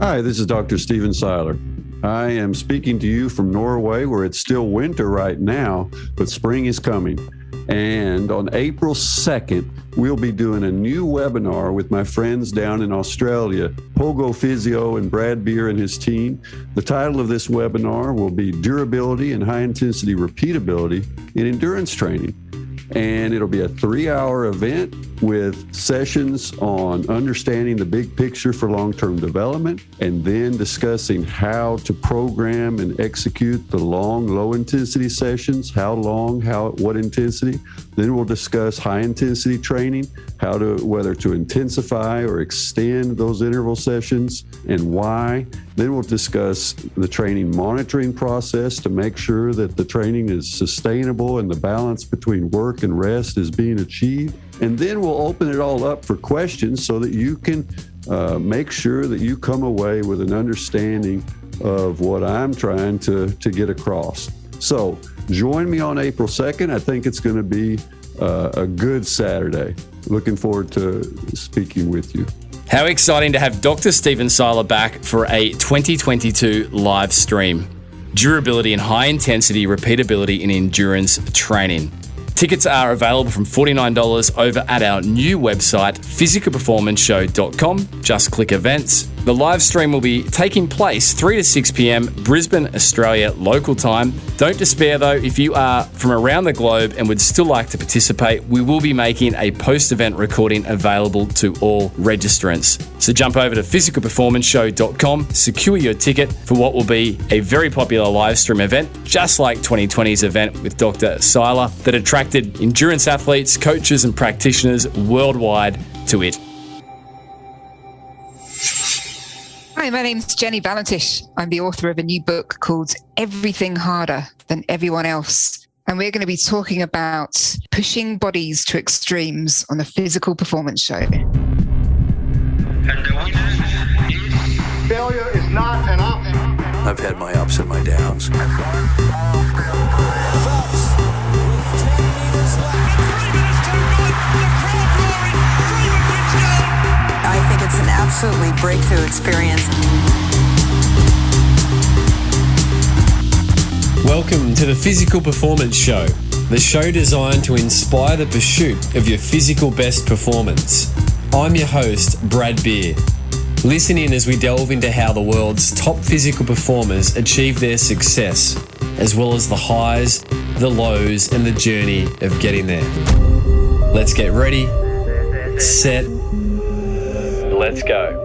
Hi, this is Dr. Stephen Seiler. I am speaking to you from Norway, where it's still winter right now, but spring is coming. And on April 2nd, we'll be doing a new webinar with my friends down in Australia, Pogo Physio and Brad Beer and his team. The title of this webinar will be Durability and High-Intensity Repeatability in Endurance Training. And it'll be a 3-hour event with sessions on understanding the big picture for long-term development, and then discussing how to program and execute the long, low-intensity sessions, how long, what intensity. Then we'll discuss high-intensity training, whether to intensify or extend those interval sessions, and why. Then we'll discuss the training monitoring process to make sure that the training is sustainable and the balance between work and rest is being achieved. And then we'll open it all up for questions so that you can make sure that you come away with an understanding of what I'm trying to get across. So join me on April 2nd. I think it's going to be a good Saturday. Looking forward to speaking with you. How exciting to have Dr. Stephen Seiler back for a 2022 live stream. Durability and high-intensity repeatability in endurance training. Tickets are available from $49 over at our new website, physicalperformanceshow.com. Just click events. The live stream will be taking place 3 to 6 p.m. Brisbane, Australia, local time. Don't despair though, if you are from around the globe and would still like to participate, we will be making a post-event recording available to all registrants. So jump over to physicalperformanceshow.com, secure your ticket for what will be a very popular live stream event, just like 2020's event with Dr. Seiler, that attracted endurance athletes, coaches and practitioners worldwide to it. Hi, my name's Jenny Valentish. I'm the author of a new book called Everything Harder Than Everyone Else. And we're going to be talking about pushing bodies to extremes on the Physical Performance Show. And the winner is... Failure is not an option. I've had my ups and my downs. I think it's an absolutely breakthrough experience. Welcome to the Physical Performance Show, the show designed to inspire the pursuit of your physical best performance. I'm your host, Brad Beer. Listen in as we delve into how the world's top physical performers achieve their success, as well as the highs, the lows, and the journey of getting there. Let's get ready, set, let's go.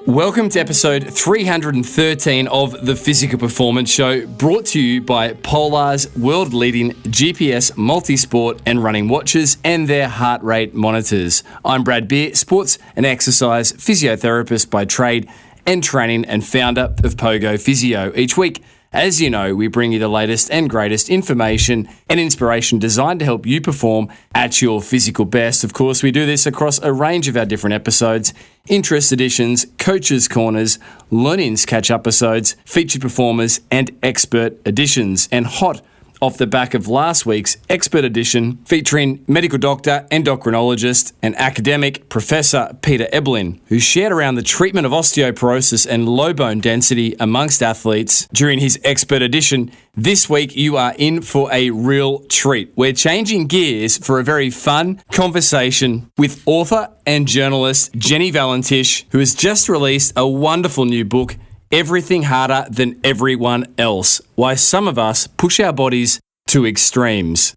Welcome to episode 313 of the Physical Performance Show, brought to you by Polar's world-leading GPS multi-sport and running watches and their heart rate monitors. I'm Brad Beer, sports and exercise physiotherapist by trade and training and founder of Pogo Physio. Each week, as you know, we bring you the latest and greatest information and inspiration designed to help you perform at your physical best. Of course, we do this across a range of our different episodes, interest editions, coaches' corners, learnings catch-up episodes, featured performers, and expert editions. And hot off the back of last week's expert edition featuring medical doctor, endocrinologist, and academic Professor Peter Ebelin, who shared around the treatment of osteoporosis and low bone density amongst athletes during his expert edition. This week, you are in for a real treat. We're changing gears for a very fun conversation with author and journalist Jenny Valentish, who has just released a wonderful new book, Everything Harder Than Everyone Else, Why Some of Us Push Our Bodies to Extremes.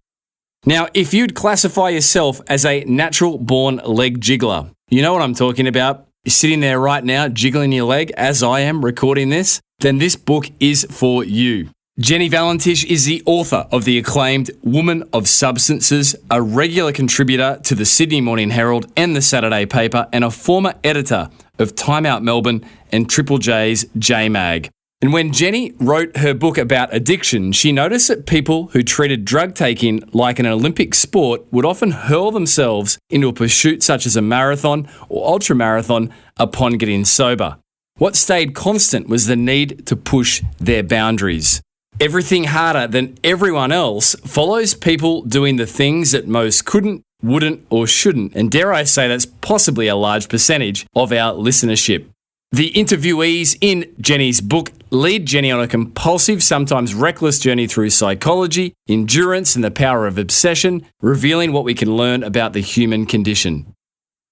Now, if you'd classify yourself as a natural-born leg jiggler, you know what I'm talking about. You're sitting there right now jiggling your leg as I am recording this, then this book is for you. Jenny Valentish is the author of the acclaimed Woman of Substances, a regular contributor to the Sydney Morning Herald and the Saturday paper, and a former editor of Timeout Melbourne and Triple J's J-Mag. And when Jenny wrote her book about addiction, she noticed that people who treated drug taking like an Olympic sport would often hurl themselves into a pursuit such as a marathon or ultramarathon upon getting sober. What stayed constant was the need to push their boundaries. Everything Harder Than Everyone Else follows people doing the things that most couldn't wouldn't or shouldn't, and dare I say that's possibly a large percentage of our listenership. The interviewees in Jenny's book lead Jenny on a compulsive, sometimes reckless journey through psychology, endurance, and the power of obsession, revealing what we can learn about the human condition.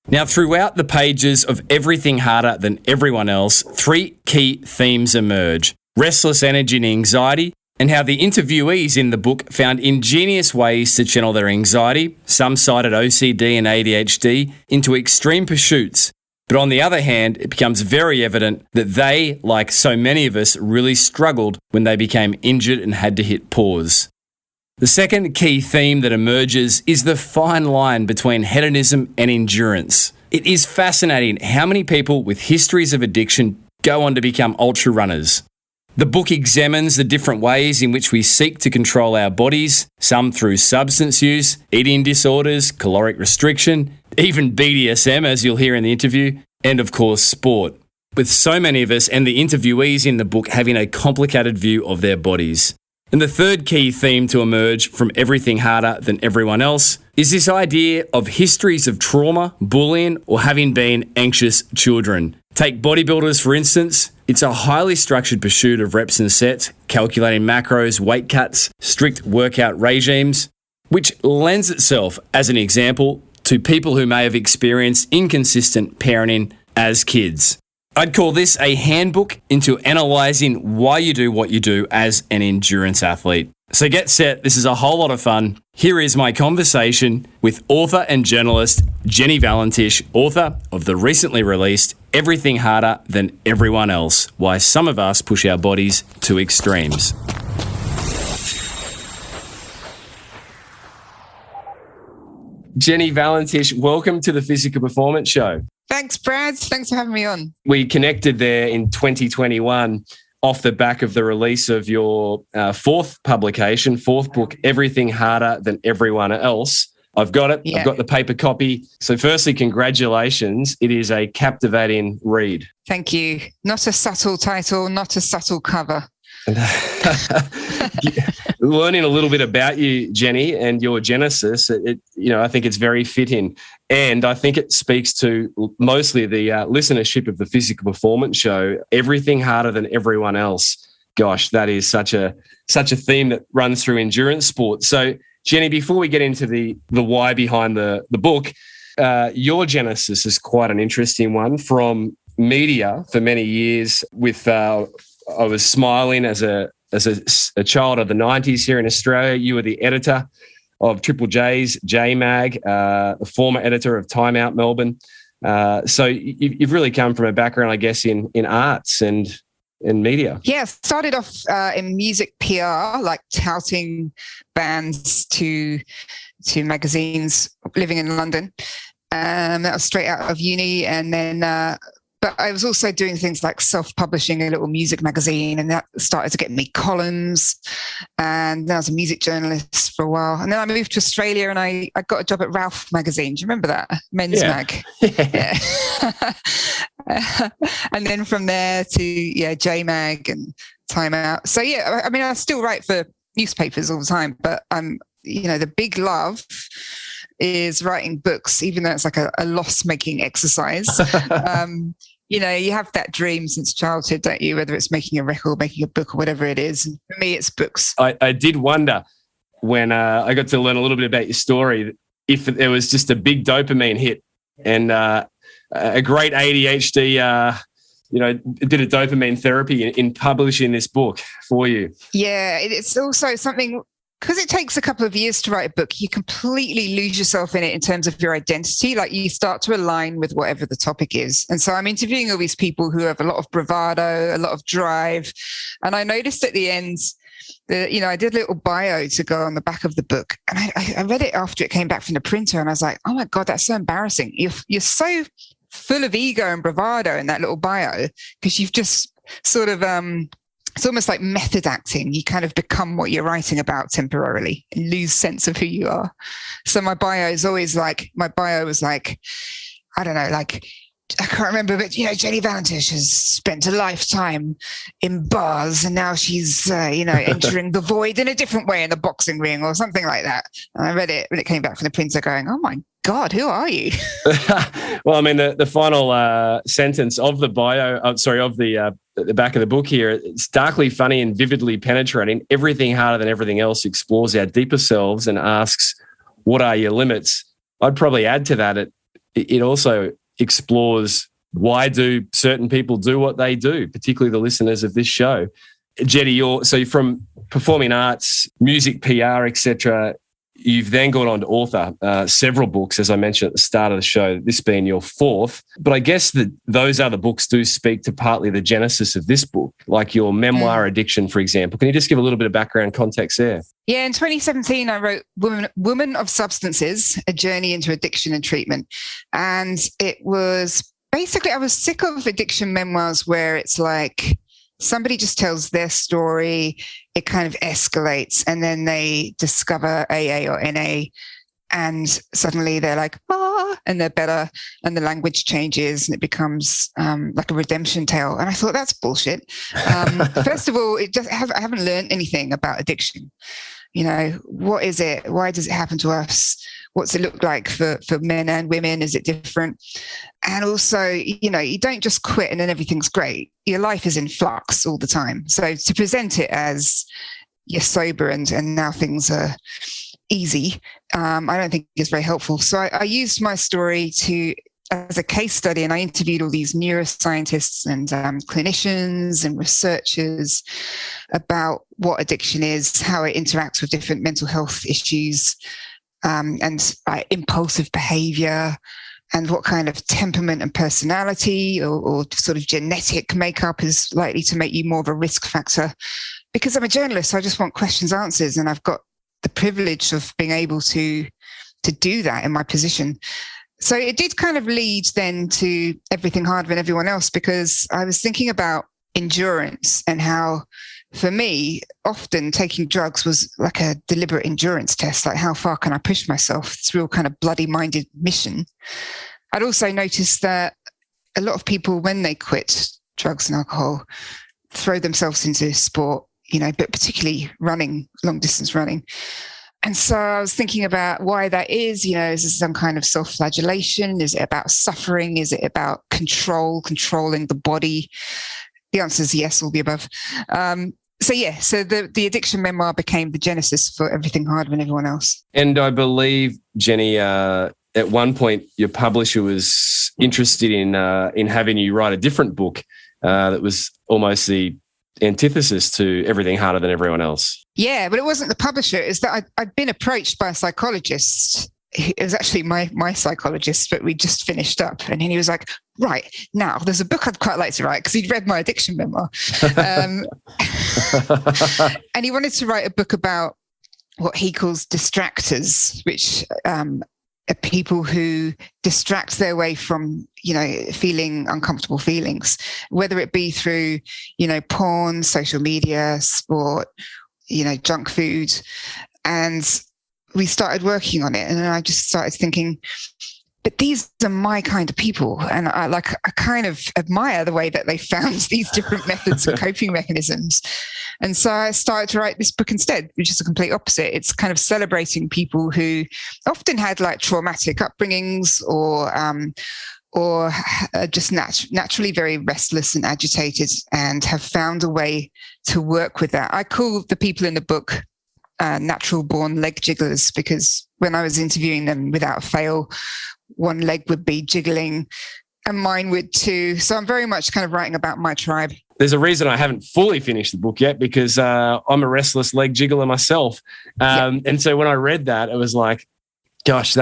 Now, throughout the pages of Everything Harder Than Everyone Else, 3 key themes emerge: restless energy and anxiety, and how the interviewees in the book found ingenious ways to channel their anxiety. Some cited OCD and ADHD into extreme pursuits. But on the other hand, it becomes very evident that they, like so many of us, really struggled when they became injured and had to hit pause. The second key theme that emerges is the fine line between hedonism and endurance. It is fascinating how many people with histories of addiction go on to become ultra runners. The book examines the different ways in which we seek to control our bodies, some through substance use, eating disorders, caloric restriction, even BDSM, as you'll hear in the interview, and of course, sport. With so many of us and the interviewees in the book having a complicated view of their bodies. And the third key theme to emerge from Everything Harder Than Everyone Else is this idea of histories of trauma, bullying, or having been anxious children. Take bodybuilders, for instance. It's a highly structured pursuit of reps and sets, calculating macros, weight cuts, strict workout regimes, which lends itself, as an example, to people who may have experienced inconsistent parenting as kids. I'd call this a handbook into analysing why you do what you do as an endurance athlete. So get set, this is a whole lot of fun. Here is my conversation with author and journalist Jenny Valentish, author of the recently released Everything Harder Than Everyone Else, Why Some of Us Push Our Bodies to Extremes. Jenny Valentish, welcome to the Physical Performance Show. Thanks, Brad. Thanks for having me on. We connected there in 2021 off the back of the release of your fourth book, Everything Harder Than Everyone Else. I've got it. Yeah. I've got the paper copy. So firstly, congratulations. It is a captivating read. Thank you. Not a subtle title, not a subtle cover. Learning a little bit about you, Jenny, and your genesis, I think it's very fitting. And I think it speaks to mostly the listenership of the Physical Performance Show, Everything Harder Than Everyone Else. Gosh, that is such a theme that runs through endurance sport. So, Jenny, before we get into the why behind the book, your genesis is quite an interesting one. From media for many years with I was Smiling as a child of the 90s here in Australia. You were the editor of Triple J's J-Mag, the former editor of Timeout Melbourne. So you've really come from a background, I guess, in arts and media. Yeah, started off in music PR, like touting bands to magazines, living in London. That was straight out of uni. And then but I was also doing things like self-publishing a little music magazine, and that started to get me columns. And then I was a music journalist for a while. And then I moved to Australia and I got a job at Ralph magazine. Do you remember that? Men's mag. Yeah. And then from there to, J-Mag and Time Out. So, I mean, I still write for newspapers all the time, but the big love is writing books, even though it's like a loss-making exercise. You have that dream since childhood, don't you? Whether it's making a record, making a book, or whatever it is. And for me, it's books. I did wonder when I got to learn a little bit about your story, if there was just a big dopamine hit and a great ADHD, did a dopamine therapy in publishing this book for you. Yeah, it's also something. Because it takes a couple of years to write a book, you completely lose yourself in it in terms of your identity. Like you start to align with whatever the topic is. And so I'm interviewing all these people who have a lot of bravado, a lot of drive. And I noticed at the end that, I did a little bio to go on the back of the book. And I read it after it came back from the printer. And I was like, oh my God, that's so embarrassing. You're so full of ego and bravado in that little bio because you've just sort of... it's almost like method acting. You kind of become what you're writing about temporarily and lose sense of who you are. So my bio was like, I don't know, like I can't remember, but Jenny Valentish has spent a lifetime in bars, and now she's entering the void in a different way in the boxing ring or something like that. And I read it when it came back from the printer, going, "Oh my God, who are you?" Well, I mean, the final sentence of the bio, of the back of the book here, it's darkly funny and vividly penetrating. Everything harder than everything else explores our deeper selves and asks, "What are your limits?" I'd probably add to that, it also explores why do certain people do what they do, particularly the listeners of this show. Jenny, so from performing arts, music, PR, etc., you've then gone on to author several books, as I mentioned at the start of the show, this being your fourth. But I guess that those other books do speak to partly the genesis of this book, like your memoir, Addiction, for example. Can you just give a little bit of background context there? Yeah, in 2017, I wrote Woman of Substances, A Journey into Addiction and Treatment. And it was basically, I was sick of addiction memoirs where it's like somebody just tells their story, it kind of escalates, and then they discover AA or NA, and suddenly they're like, and they're better, and the language changes, and it becomes like a redemption tale. And I thought, that's bullshit. First of all, I haven't learned anything about addiction. What is it? Why does it happen to us? What's it look like for men and women? Is it different? And also, you don't just quit and then everything's great. Your life is in flux all the time. So to present it as you're sober and now things are easy, I don't think is very helpful. So I used my story as a case study, and I interviewed all these neuroscientists and clinicians and researchers about what addiction is, how it interacts with different mental health issues, and impulsive behavior, and what kind of temperament and personality or sort of genetic makeup is likely to make you more of a risk factor. Because I'm a journalist, so I just want questions, answers, and I've got the privilege of being able to do that in my position. So it did kind of lead then to Everything Harder Than Everyone Else, because I was thinking about endurance and how, for me, often taking drugs was like a deliberate endurance test, like how far can I push myself? It's a real kind of bloody-minded mission. I'd also noticed that a lot of people, when they quit drugs and alcohol, throw themselves into sport, but particularly running, long-distance running. And so I was thinking about why that is. Is this some kind of self-flagellation? Is it about suffering? Is it about controlling the body? The answer is yes, all the above. So the addiction memoir became the genesis for Everything Harder Than Everyone Else. And I believe, Jenny, at one point your publisher was interested in having you write a different book that was almost the antithesis to Everything Harder Than Everyone Else. Yeah, but it wasn't the publisher. It's that I'd been approached by a psychologist. It was actually my psychologist, but we just finished up. And he was like, right, now there's a book I'd quite like to write, because he'd read my addiction memoir. And he wanted to write a book about what he calls distractors, which are people who distract their way from, feeling uncomfortable feelings, whether it be through, porn, social media, sport, junk food. And we started working on it, and I just started thinking, but these are my kind of people. And I kind of admire the way that they found these different methods and coping mechanisms. And so I started to write this book instead, which is the complete opposite. It's kind of celebrating people who often had like traumatic upbringings or just naturally very restless and agitated, and have found a way to work with that. I call the people in the book natural born leg jigglers, because when I was interviewing them, without fail, one leg would be jiggling and mine would too. So I'm very much kind of writing about my tribe. There's a reason I haven't fully finished the book yet, because I'm a restless leg jiggler myself. And so when I read that, it was like, gosh,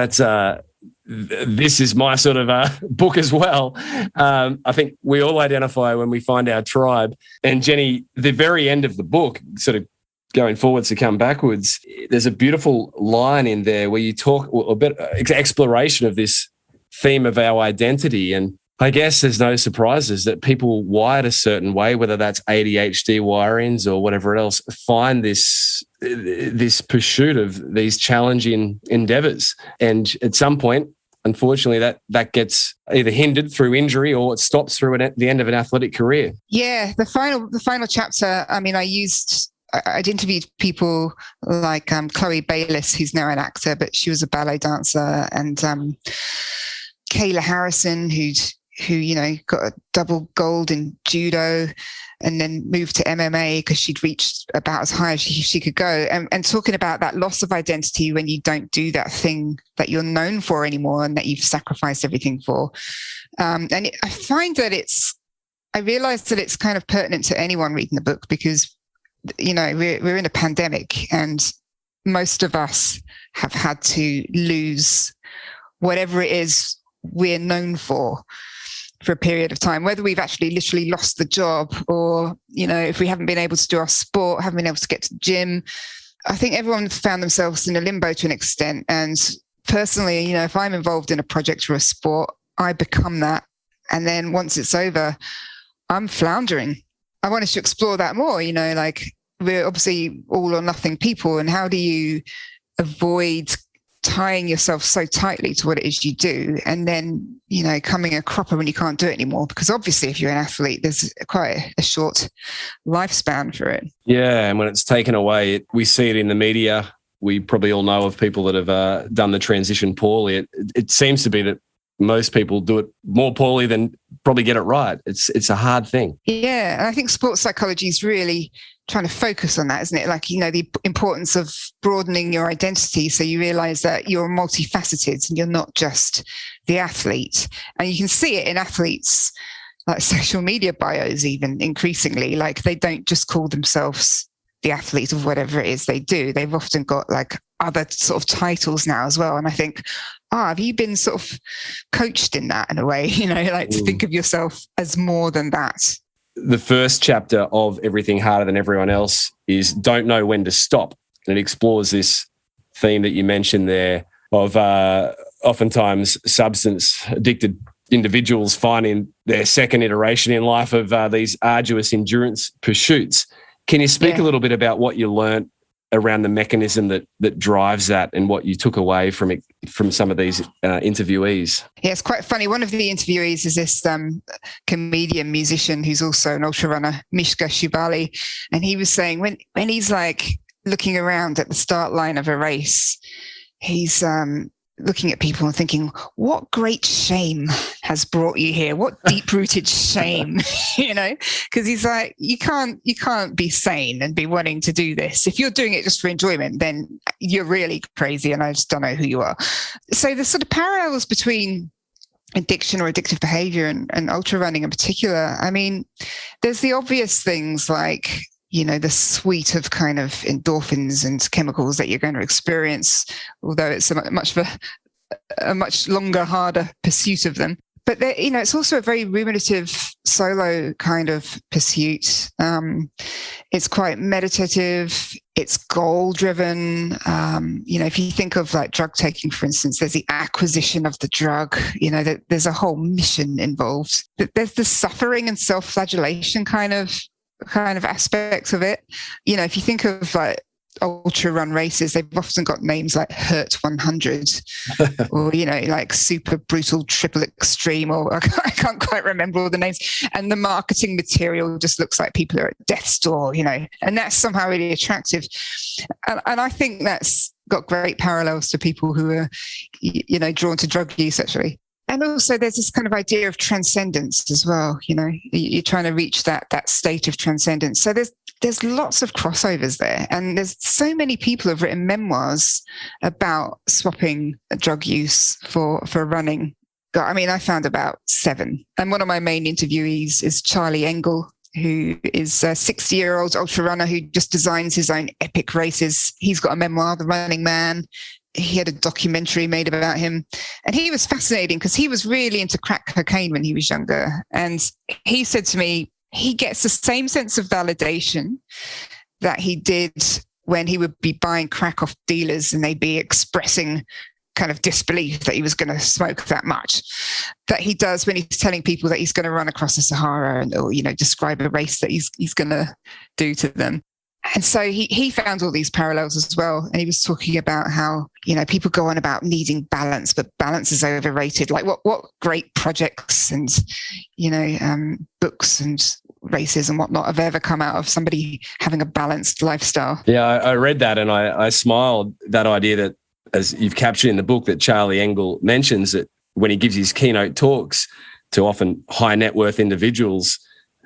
this is my sort of book as well. I think we all identify when we find our tribe. And Jenny, the very end of the book, sort of going forwards to come backwards, there's a beautiful line in there where you talk a bit exploration of this theme of our identity. And I guess there's no surprises that people wired a certain way, whether that's ADHD wirings or whatever else, find this pursuit of these challenging endeavors. And at some point, unfortunately, that gets either hindered through injury or it stops through the end of an athletic career. Yeah, the final chapter. I mean, I'd interviewed people like Chloe Bayliss, who's now an actor, but she was a ballet dancer, and Kayla Harrison, who got a double gold in judo and then moved to MMA because she'd reached about as high as she could go. And talking about that loss of identity when you don't do that thing that you're known for anymore and that you've sacrificed everything for. I find that I realize that it's kind of pertinent to anyone reading the book because, we're in a pandemic and most of us have had to lose whatever it is we're known for a period of time, whether we've actually literally lost the job or, if we haven't been able to do our sport, haven't been able to get to the gym. I think everyone found themselves in a limbo to an extent. And personally, if I'm involved in a project or a sport, I become that. And then once it's over, I'm floundering. I wanted to explore that more, we're obviously all or nothing people. And how do you avoid tying yourself so tightly to what it is you do and then, coming a cropper when you can't do it anymore? Because obviously if you're an athlete, there's quite a short lifespan for it. Yeah, and when it's taken away, we see it in the media. We probably all know of people that have done the transition poorly. It seems to be that most people do it more poorly than probably get it right. It's a hard thing. Yeah, and I think sports psychology is really trying to focus on that, isn't it? Like, the importance of broadening your identity so you realize that you're multifaceted and you're not just the athlete. And you can see it in athletes, like social media bios, even increasingly, like they don't just call themselves the athlete of whatever it is they do. They've often got like other sort of titles now as well. And I think, have you been sort of coached in that in a way, to think of yourself as more than that? The first chapter of Everything Harder Than Everyone Else is Don't Know When to Stop. And it explores this theme that you mentioned there of oftentimes substance addicted individuals finding their second iteration in life of these arduous endurance pursuits. Can you speak a little bit about what you learned around the mechanism that drives that and what you took away from some of these interviewees? Yeah, it's quite funny. One of the interviewees is this comedian musician who's also an ultra runner, Mishka Shubali. And he was saying when he's like looking around at the start line of a race, he's looking at people and thinking, what great shame has brought you here? What deep-rooted shame, because he's like, you can't be sane and be wanting to do this. If you're doing it just for enjoyment, then you're really crazy and I just don't know who you are. So the sort of parallels between addiction or addictive behavior and ultra running in particular, I mean, there's the obvious things like, the suite of kind of endorphins and chemicals that you're going to experience, although it's a much longer, harder pursuit of them. But it's also a very ruminative solo kind of pursuit. It's quite meditative. It's goal-driven. If you think of like drug taking, for instance, there's the acquisition of the drug. There's a whole mission involved. There's the suffering and self-flagellation kind of aspects of it. If you think of like ultra run races, they've often got names like Hurt 100 or like Super Brutal Triple Extreme, or I can't quite remember all the names, and the marketing material just looks like people are at death's door, and that's somehow really attractive, and I think that's got great parallels to people who are drawn to drug use actually. And also there's this kind of idea of transcendence as well. You're trying to reach that state of transcendence. So there's lots of crossovers there. And there's so many people who have written memoirs about swapping drug use for running. I found about 7. And one of my main interviewees is Charlie Engel, who is a 60-year-old ultra runner who just designs his own epic races. He's got a memoir, The Running Man. He had a documentary made about him, and he was fascinating because he was really into crack cocaine when he was younger. And he said to me, he gets the same sense of validation that he did when he would be buying crack off dealers and they'd be expressing kind of disbelief that he was going to smoke that much, that he does when he's telling people that he's going to run across the Sahara or describe a race that he's going to do to them. And so he found all these parallels as well. And he was talking about how, people go on about needing balance, but balance is overrated. Like what great projects and, books and races and whatnot have ever come out of somebody having a balanced lifestyle. Yeah, I read that and I smiled, that idea that, as you've captured in the book, that Charlie Engel mentions, that when he gives his keynote talks to often high net worth individuals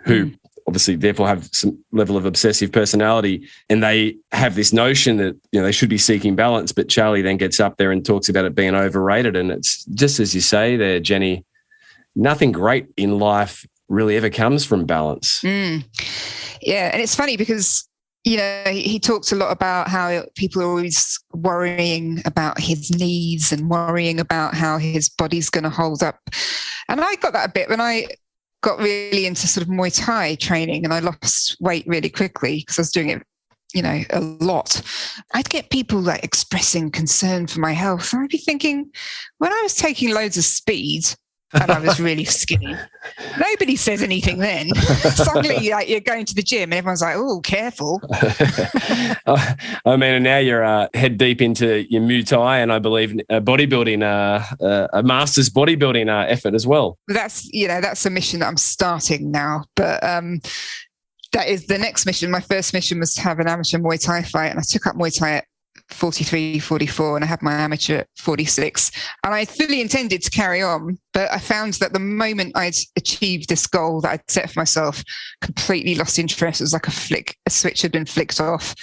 who obviously therefore have some level of obsessive personality, and they have this notion that they should be seeking balance, but Charlie then gets up there and talks about it being overrated. And it's just as you say there, Jenny, nothing great in life really ever comes from balance. Yeah, and it's funny because he talks a lot about how people are always worrying about his knees and worrying about how his body's going to hold up. And I got that a bit when I got really into sort of Muay Thai training, and I lost weight really quickly because I was doing it, a lot. I'd get people like expressing concern for my health. And I'd be thinking, when I was taking loads of speed and I was really skinny, nobody says anything then. Suddenly you're going to the gym and everyone's like, oh, careful. And now you're head deep into your Muay Thai and I believe bodybuilding, a master's bodybuilding effort as well. That's a mission that I'm starting now. But that is the next mission. My first mission was to have an amateur Muay Thai fight, and I took up Muay Thai at 43, 44, and I had my amateur at 46. And I fully intended to carry on, but I found that the moment I'd achieved this goal that I'd set for myself, completely lost interest. It was like a switch had been flicked off.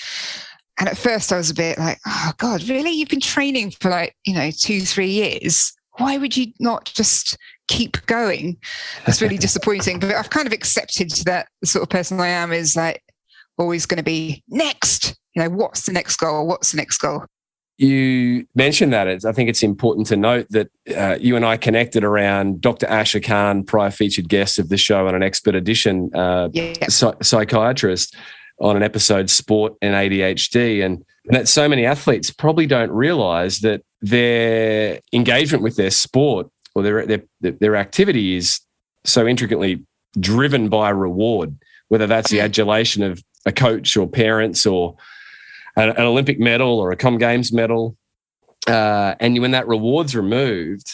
And at first I was a bit like, oh God, really? You've been training for 2-3 years. Why would you not just keep going? That's really disappointing. But I've kind of accepted that the sort of person I am is like always going to be next. What's the next goal? What's the next goal? You mentioned that. I think it's important to note that you and I connected around Dr. Asher Khan, prior featured guest of the show and an expert edition psychiatrist, on an episode, Sport and ADHD. And that so many athletes probably don't realise that their engagement with their sport or their activity is so intricately driven by reward, whether that's the adulation of a coach or parents or an Olympic medal or a Com Games medal. And when that reward's removed,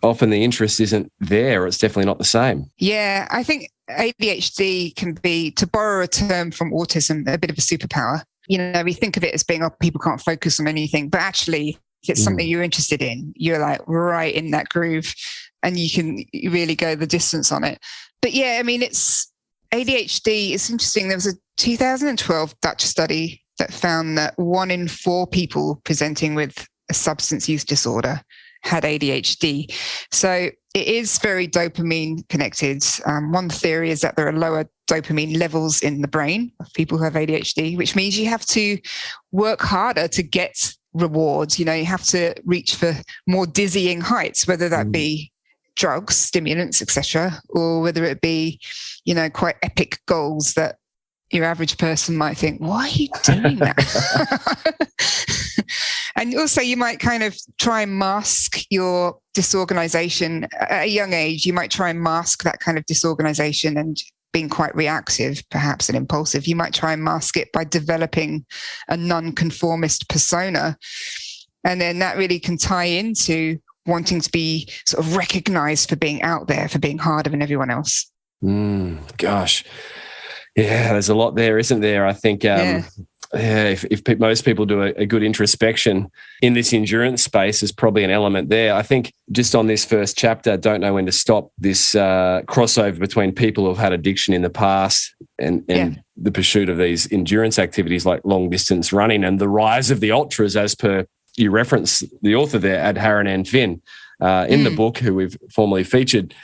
often the interest isn't there. It's definitely not the same. Yeah, I think ADHD can be, to borrow a term from autism, a bit of a superpower. We think of it as being, people can't focus on anything, but actually if it's something you're interested in, you're like right in that groove and you can really go the distance on it. But yeah, it's ADHD. It's interesting. There was a 2012 Dutch study that found that 1 in 4 people presenting with a substance use disorder had ADHD. So it is very dopamine connected. One theory is that there are lower dopamine levels in the brain of people who have ADHD, which means you have to work harder to get rewards. You have to reach for more dizzying heights, whether that be drugs, stimulants, etc., or whether it be, quite epic goals that your average person might think, why are you doing that? And also you might kind of try and mask your disorganization at a young age. You might try and mask that kind of disorganization and being quite reactive, perhaps, and impulsive. You might try and mask it by developing a non-conformist persona. And then that really can tie into wanting to be sort of recognized for being out there, for being harder than everyone else. Gosh. Yeah, there's a lot there, isn't there? I think if most people do a good introspection in this endurance space, there's probably an element there. I think just on this first chapter, Don't Know When to Stop, this crossover between people who've had addiction in the past and the pursuit of these endurance activities like long distance running and the rise of the ultras, as per you reference the author there, Adharan Finn, in the book, who we've formerly featured.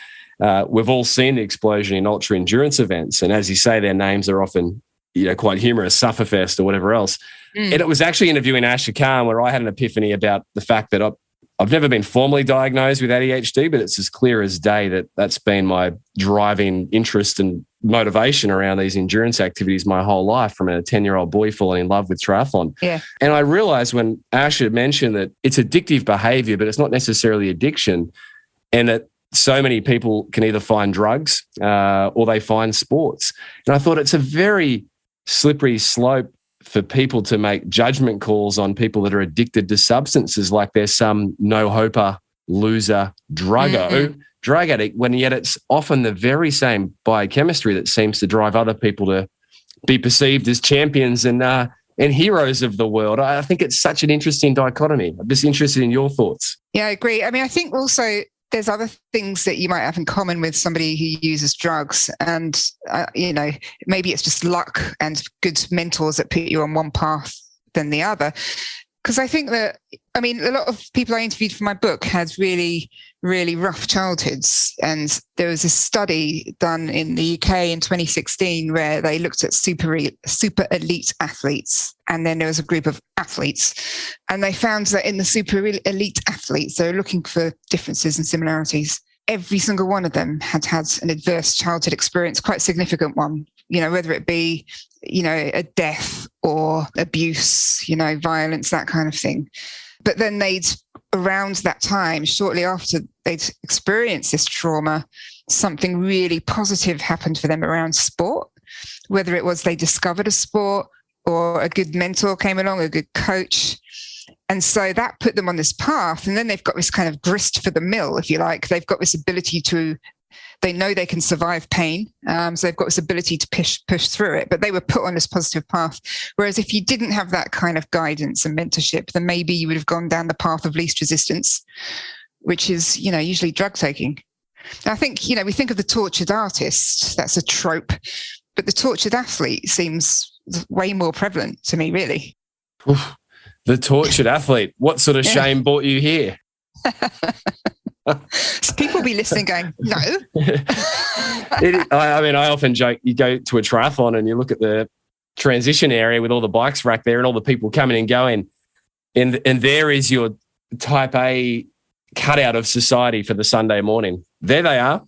We've all seen the explosion in ultra endurance events. And as you say, their names are often, quite humorous, Sufferfest or whatever else. And it was actually interviewing Asher Khan where I had an epiphany about the fact that I've never been formally diagnosed with ADHD, but it's as clear as day that that's been my driving interest and motivation around these endurance activities my whole life, from a 10-year-old boy falling in love with triathlon. Yeah. And I realized when Asher mentioned that it's addictive behavior, but it's not necessarily addiction, and that so many people can either find drugs or they find sports. And I thought it's a very slippery slope for people to make judgment calls on people that are addicted to substances, like there's some no-hoper, loser, drug addict, when yet it's often the very same biochemistry that seems to drive other people to be perceived as champions and heroes of the world. I think it's such an interesting dichotomy. I'm just interested in your thoughts. Yeah, I agree. I mean, I think also there's other things that you might have in common with somebody who uses drugs. And, maybe it's just luck and good mentors that put you on one path than the other. Because I think that, a lot of people I interviewed for my book had really, really rough childhoods. And there was a study done in the UK in 2016 where they looked at super elite athletes. And then there was a group of athletes. And they found that in the super elite athletes, they were looking for differences and similarities. Every single one of them had an adverse childhood experience, quite a significant one, whether it be, a death or abuse, violence, that kind of thing. But then around that time, shortly after they'd experienced this trauma, something really positive happened for them around sport, whether it was they discovered a sport or a good mentor came along, a good coach. And so that put them on this path. And then they've got this kind of grist for the mill, if you like. They've got this ability they know they can survive pain. So they've got this ability to push through it, but they were put on this positive path. Whereas if you didn't have that kind of guidance and mentorship, then maybe you would have gone down the path of least resistance, which is, usually drug taking. And I think, we think of the tortured artist, that's a trope, but the tortured athlete seems way more prevalent to me, really. Oof. The tortured athlete. What sort of shame brought you here? So people be listening going, no. I often joke, you go to a triathlon and you look at the transition area with all the bikes racked there and all the people coming and going. And there is your type A cutout of society for the Sunday morning. There they are.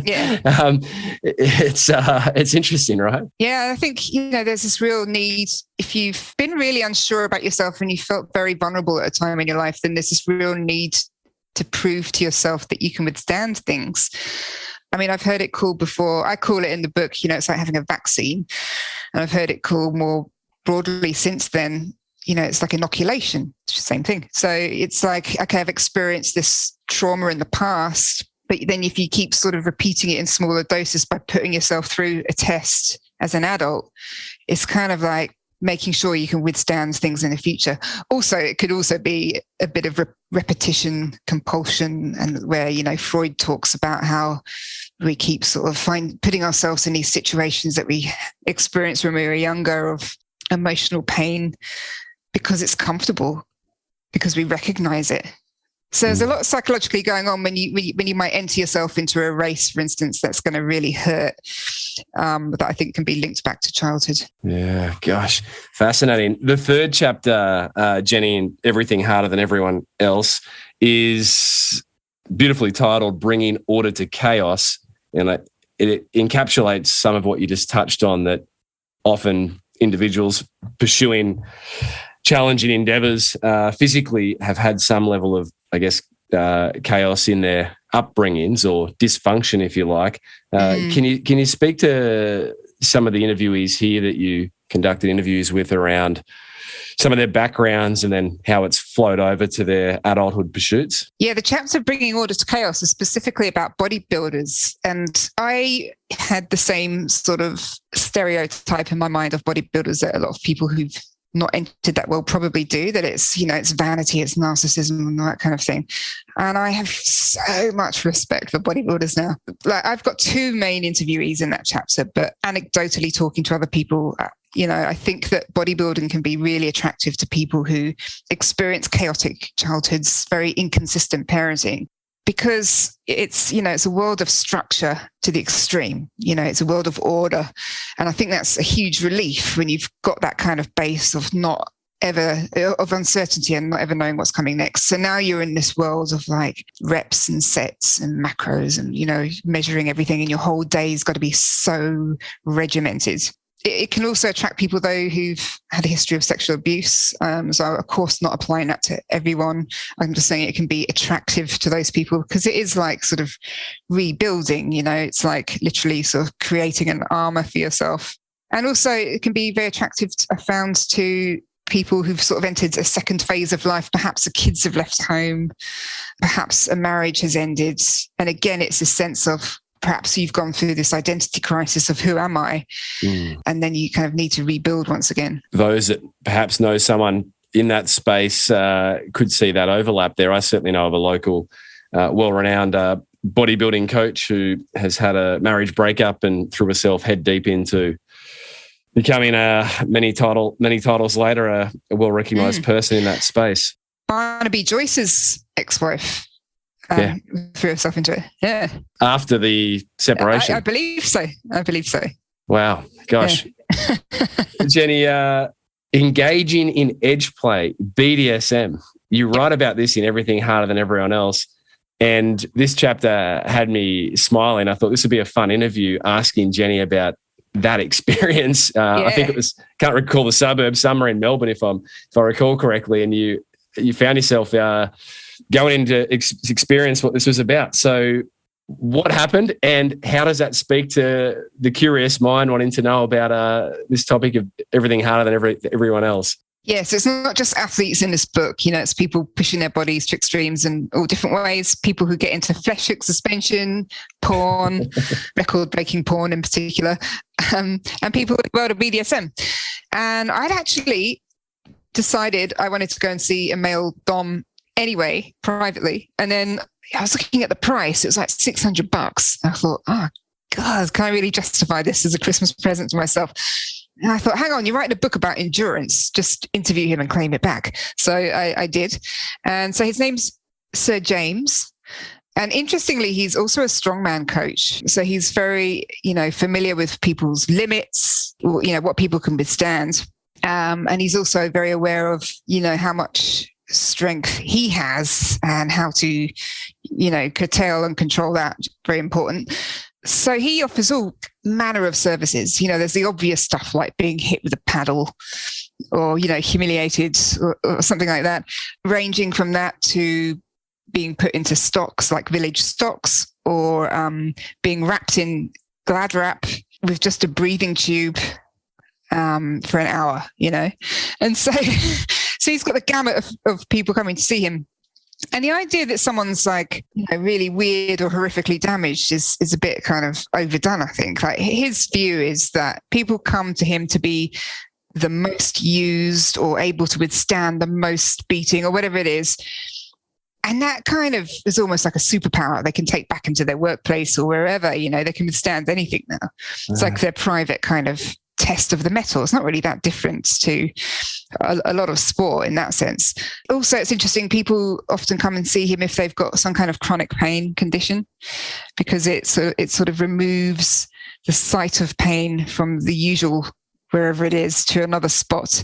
Yeah. It's interesting, right? Yeah, I think, there's this real need. If you've been really unsure about yourself and you felt very vulnerable at a time in your life, then there's this real need to prove to yourself that you can withstand things. I've heard it called before. I call it in the book, it's like having a vaccine. And I've heard it called more broadly since then, it's like inoculation. It's the same thing. So it's like, okay, I've experienced this trauma in the past, but then if you keep sort of repeating it in smaller doses by putting yourself through a test as an adult, it's kind of like making sure you can withstand things in the future. Also, it could also be a bit of repetition compulsion, and where, Freud talks about how we keep sort of putting ourselves in these situations that we experienced when we were younger of emotional pain because it's comfortable, because we recognize it. So there's a lot psychologically going on when you might enter yourself into a race, for instance, that's going to really hurt, that I think can be linked back to childhood. Yeah, gosh, fascinating. The third chapter, Jenny, in Everything Harder Than Everyone Else, is beautifully titled Bringing Order to Chaos. And it encapsulates some of what you just touched on, that often individuals pursuing challenging endeavors physically have had some level of, chaos in their upbringings or dysfunction, if you like. Can you speak to some of the interviewees here that you conducted interviews with around some of their backgrounds and then how it's flowed over to their adulthood pursuits? Yeah, the chapter Bringing Order to Chaos is specifically about bodybuilders. And I had the same sort of stereotype in my mind of bodybuilders that a lot of people who've not entered that world probably do, that it's, it's vanity, it's narcissism and that kind of thing. And I have so much respect for bodybuilders now. Like, I've got two main interviewees in that chapter, but anecdotally talking to other people, I think that bodybuilding can be really attractive to people who experience chaotic childhoods, very inconsistent parenting, because it's, it's a world of structure to the extreme. It's a world of order. And I think that's a huge relief when you've got that kind of base of of uncertainty and not ever knowing what's coming next. So now you're in this world of like reps and sets and macros and, measuring everything, and your whole day's got to be so regimented. It can also attract people, though, who've had a history of sexual abuse. So, of course, not applying that to everyone. I'm just saying it can be attractive to those people because it is like sort of rebuilding, it's like literally sort of creating an armor for yourself. And also it can be very attractive, I found, to people who've sort of entered a second phase of life. Perhaps the kids have left home, perhaps a marriage has ended. And again, it's a sense of perhaps you've gone through this identity crisis of who am I? And then you kind of need to rebuild once again. Those that perhaps know someone in that space could see that overlap there. I certainly know of a local well-renowned bodybuilding coach who has had a marriage breakup and threw herself head deep into becoming many titles later, a well-recognised person in that space. Barnaby Joyce's ex-wife threw herself into it. Yeah. After the separation. I believe so. Wow. Gosh. Yeah. Jenny, engaging in edge play, BDSM. You write about this in Everything Harder Than Everyone Else. And this chapter had me smiling. I thought this would be a fun interview asking Jenny about that experience. I think it was, can't recall the suburb, somewhere in Melbourne, if I recall correctly. And you found yourself going in to experience what this was about. So what happened and how does that speak to the curious mind wanting to know about this topic of everything harder than everyone else? Yeah, so it's not just athletes in this book, it's people pushing their bodies to extremes in all different ways, people who get into flesh hook suspension, porn, record-breaking porn in particular, and people in the world of BDSM. And I'd actually decided I wanted to go and see a male dom anyway, privately. And then I was looking at the price. It was like $600. I thought, oh, God, can I really justify this as a Christmas present to myself? And I thought, hang on, you're writing a book about endurance. Just interview him and claim it back. So I did. And so his name's Sir James. And interestingly, he's also a strongman coach. So he's very, familiar with people's limits, or, what people can withstand. And he's also very aware of, how much strength he has and how to, curtail and control that. Very important. So he offers all manner of services. There's the obvious stuff like being hit with a paddle or, humiliated or something like that, ranging from that to being put into stocks like village stocks or being wrapped in glad wrap with just a breathing tube for an hour, And so he's got the gamut of people coming to see him. And the idea that someone's like, really weird or horrifically damaged is a bit kind of overdone, I think. Like his view is that people come to him to be the most used or able to withstand the most beating or whatever it is. And that kind of is almost like a superpower they can take back into their workplace or wherever, they can withstand anything now. It's like their private kind of test of the metal. It's not really that different to a lot of sport in that sense. Also, it's interesting, people often come and see him if they've got some kind of chronic pain condition, because it sort of removes the site of pain from the usual wherever it is to another spot.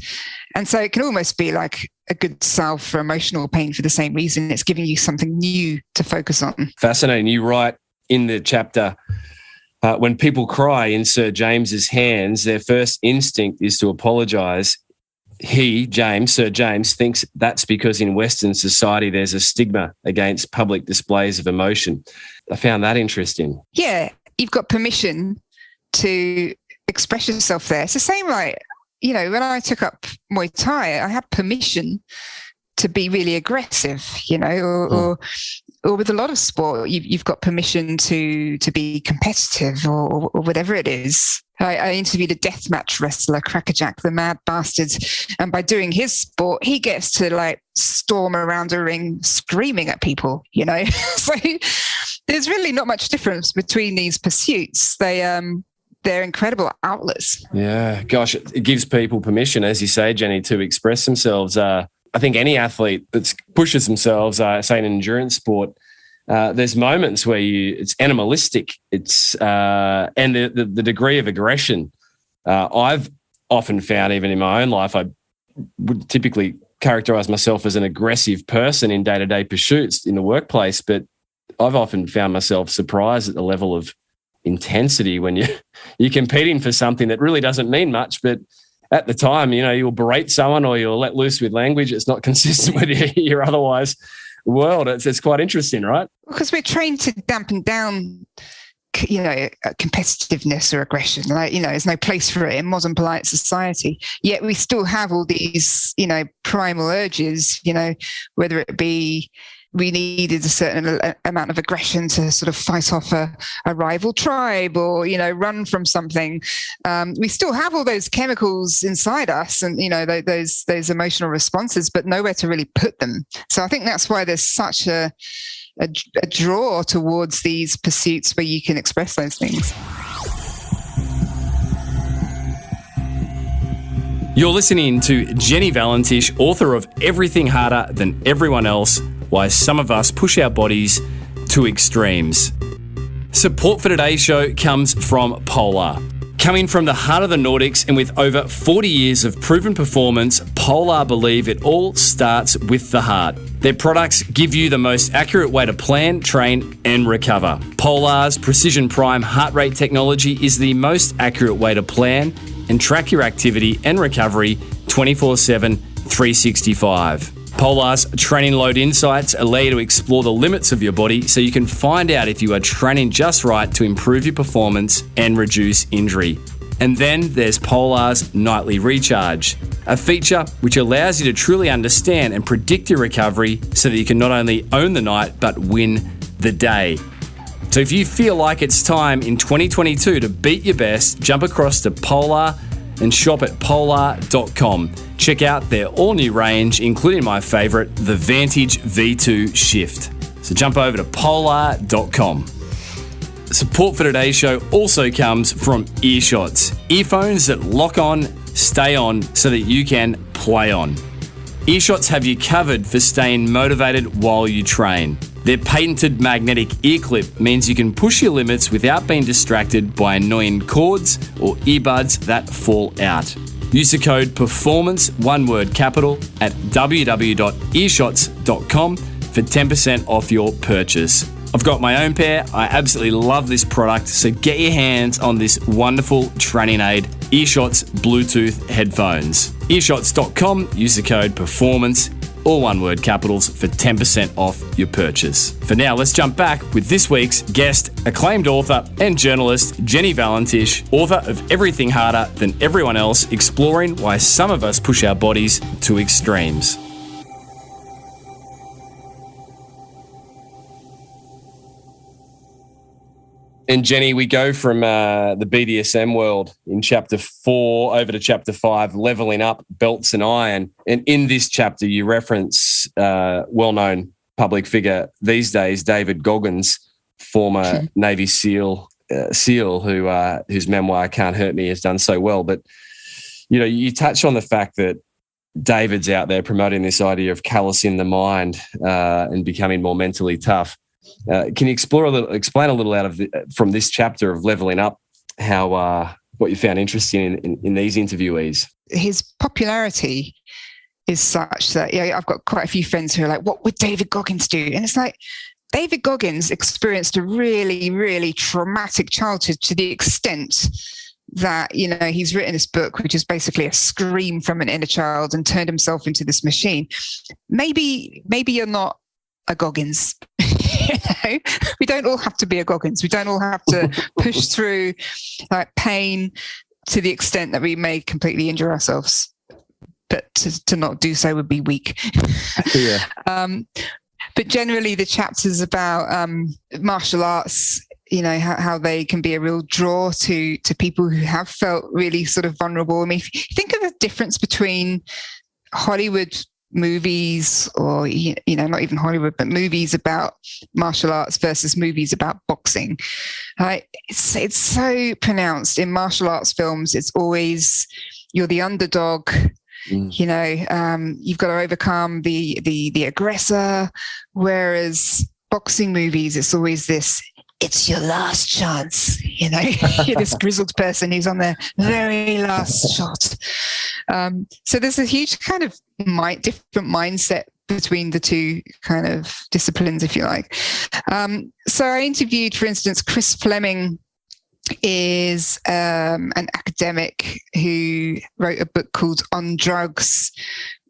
And so it can almost be like a good salve for emotional pain for the same reason. It's giving you something new to focus on. Fascinating. You write in the chapter, when people cry in Sir James's hands, their first instinct is to apologise. Sir James, thinks that's because in Western society there's a stigma against public displays of emotion. I found that interesting. Yeah, you've got permission to express yourself there. It's the same like, when I took up Muay Thai, I had permission to be really aggressive, or with a lot of sport, you've got permission to be competitive or whatever it is. I interviewed a deathmatch wrestler, Crackerjack, the mad bastard, and by doing his sport, he gets to like storm around a ring screaming at people, So there's really not much difference between these pursuits. They're incredible outlets. Yeah, gosh, it gives people permission, as you say, Jenny, to express themselves. I think any athlete that pushes themselves, say in an endurance sport, there's moments where it's animalistic. It's and the degree of aggression. I've often found, even in my own life, I would typically characterise myself as an aggressive person in day-to-day pursuits in the workplace, but I've often found myself surprised at the level of intensity when you're competing for something that really doesn't mean much, but at the time, you'll berate someone or you'll let loose with language that's not consistent with your otherwise world. It's quite interesting, right? Because we're trained to dampen down competitiveness or aggression. There's no place for it in modern polite society. Yet we still have all these, primal urges, whether it be we needed a certain amount of aggression to sort of fight off a rival tribe or, run from something. We still have all those chemicals inside us and, those emotional responses, but nowhere to really put them. So I think that's why there's such a draw towards these pursuits where you can express those things. You're listening to Jenny Valentish, author of Everything Harder Than Everyone Else, Why Some of Us Push Our Bodies to Extremes. Support for today's show comes from Polar. Coming from the heart of the Nordics and with over 40 years of proven performance, Polar believe it all starts with the heart. Their products give you the most accurate way to plan, train and recover. Polar's Precision Prime heart rate technology is the most accurate way to plan and track your activity and recovery 24/7, 365. Polar's training load insights allow you to explore the limits of your body so you can find out if you are training just right to improve your performance and reduce injury. And then there's Polar's Nightly Recharge, a feature which allows you to truly understand and predict your recovery so that you can not only own the night but win the day. So if you feel like it's time in 2022 to beat your best, jump across to Polar and shop at polar.com. Check out their all-new range, including my favourite, the Vantage V2 Shift. So jump over to polar.com. Support for today's show also comes from Earshots, earphones that lock on, stay on, so that you can play on. Earshots have you covered for staying motivated while you train. Their patented magnetic ear clip means you can push your limits without being distracted by annoying cords or earbuds that fall out. Use the code PERFORMANCE, one word capital, at www.earshots.com for 10% off your purchase. I've got my own pair. I absolutely love this product, so get your hands on this wonderful training aid, Earshots Bluetooth headphones. Earshots.com, use the code PERFORMANCE, all one word capitals, for 10% off your purchase. For now, let's jump back with this week's guest, acclaimed author and journalist Jenny Valentish, author of Everything Harder Than Everyone Else, exploring why some of us push our bodies to extremes. And Jenny, we go from the BDSM world in chapter 4 over to chapter 5, leveling up belts and iron. And in this chapter, you reference well-known public figure these days, David Goggins, former Navy SEAL, whose memoir Can't Hurt Me has done so well. But you touch on the fact that David's out there promoting this idea of callousing the mind and becoming more mentally tough. Can you explain a little from this chapter of leveling up, how what you found interesting in these interviewees? His popularity is such that I've got quite a few friends who are like, "What would David Goggins do?" And it's like, David Goggins experienced a really, really traumatic childhood to the extent that he's written this book, which is basically a scream from an inner child, and turned himself into this machine. Maybe you're not a Goggins. We don't all have to be a Goggins. We don't all have to push through pain to the extent that we may completely injure ourselves. But to not do so would be weak. Yeah. But generally, the chapters about martial arts, how they can be a real draw to people who have felt really sort of vulnerable. I mean, if you think of the difference between Hollywood movies, or not even Hollywood, but movies about martial arts versus movies about boxing. It's so pronounced in martial arts films. It's always you're the underdog. You've got to overcome the aggressor. Whereas boxing movies, it's always this. It's your last chance, you're this grizzled person who's on their very last shot. So there's a huge kind of different mindset between the two kind of disciplines, if you like. So I interviewed, for instance, Chris Fleming is an academic who wrote a book called On Drugs,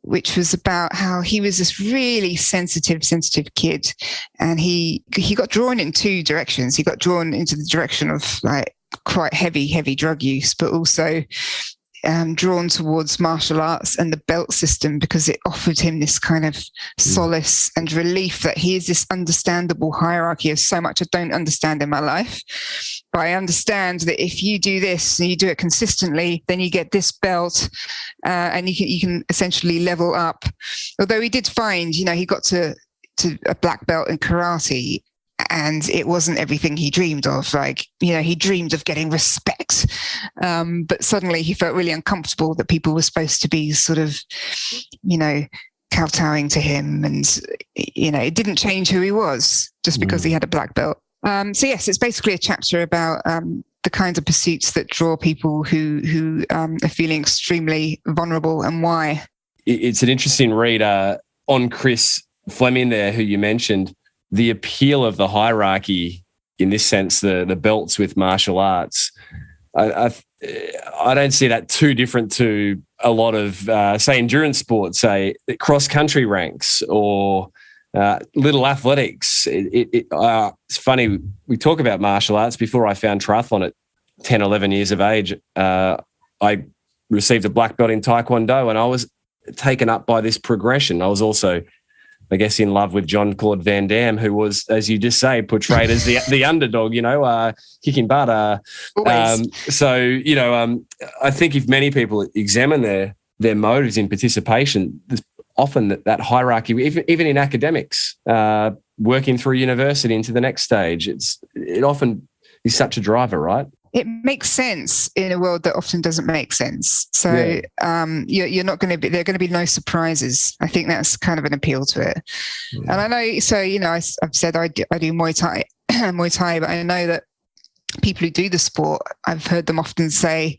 which was about how he was this really sensitive kid, and he got drawn in two directions. He got drawn into the direction of like quite heavy drug use, but also drawn towards martial arts and the belt system because it offered him this kind of solace and relief that here's this understandable hierarchy of so much I don't understand in my life. But I understand that if you do this and you do it consistently, then you get this belt, and you can essentially level up. Although he did find, he got to a black belt in karate, and it wasn't everything he dreamed of. Like, he dreamed of getting respect. But suddenly he felt really uncomfortable that people were supposed to be sort of, kowtowing to him. And, it didn't change who he was just because he had a black belt. So yes, it's basically a chapter about the kinds of pursuits that draw people who are feeling extremely vulnerable and why. It's an interesting read on Chris Fleming there, who you mentioned. The appeal of the hierarchy, in this sense, the belts with martial arts, I don't see that too different to a lot of, say, endurance sports, say, cross-country ranks or little athletics. It's funny, we talk about martial arts. Before I found triathlon at 10, 11 years of age, I received a black belt in Taekwondo, and I was taken up by this progression. I was also, I guess, in love with Jean-Claude Van Damme, who was, as you just say, portrayed as the underdog, kicking butt. I think if many people examine their motives in participation, there's often that hierarchy, even in academics, working through university into the next stage, it often is such a driver, right? It makes sense in a world that often doesn't make sense. So you're not going to be, there are going to be no surprises. I think that's kind of an appeal to it. And I know, so, I've said I do Muay Thai, but I know that people who do the sport, I've heard them often say,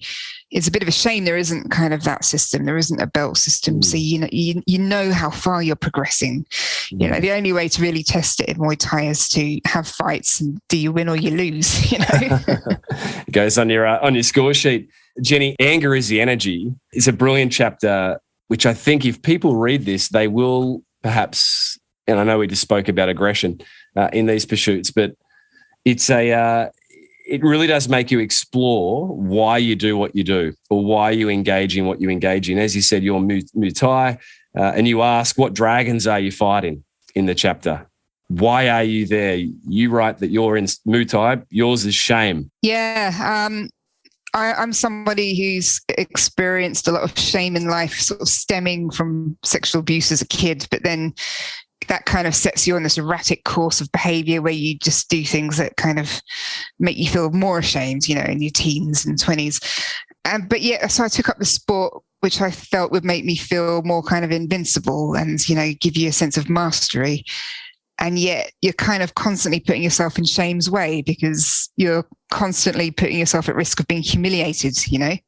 it's a bit of a shame there isn't kind of that system. There isn't a belt system. So, you know how far you're progressing. The only way to really test it in Muay Thai is to have fights, and do you win or you lose, It goes on your score sheet. Jenny, Anger is the Energy is a brilliant chapter, which I think if people read this, they will perhaps, and I know we just spoke about aggression in these pursuits, but it really does make you explore why you do what you do, or why you engage in what you engage in. As you said, you're Muay Thai, and you ask, what dragons are you fighting in the chapter? Why are you there? You write that you're in Muay Thai, yours is shame. Yeah, I'm somebody who's experienced a lot of shame in life, sort of stemming from sexual abuse as a kid, but then that kind of sets you on this erratic course of behavior where you just do things that kind of make you feel more ashamed, in your teens and 20s. So I took up the sport, which I felt would make me feel more kind of invincible and, give you a sense of mastery. And yet you're kind of constantly putting yourself in shame's way, because you're constantly putting yourself at risk of being humiliated,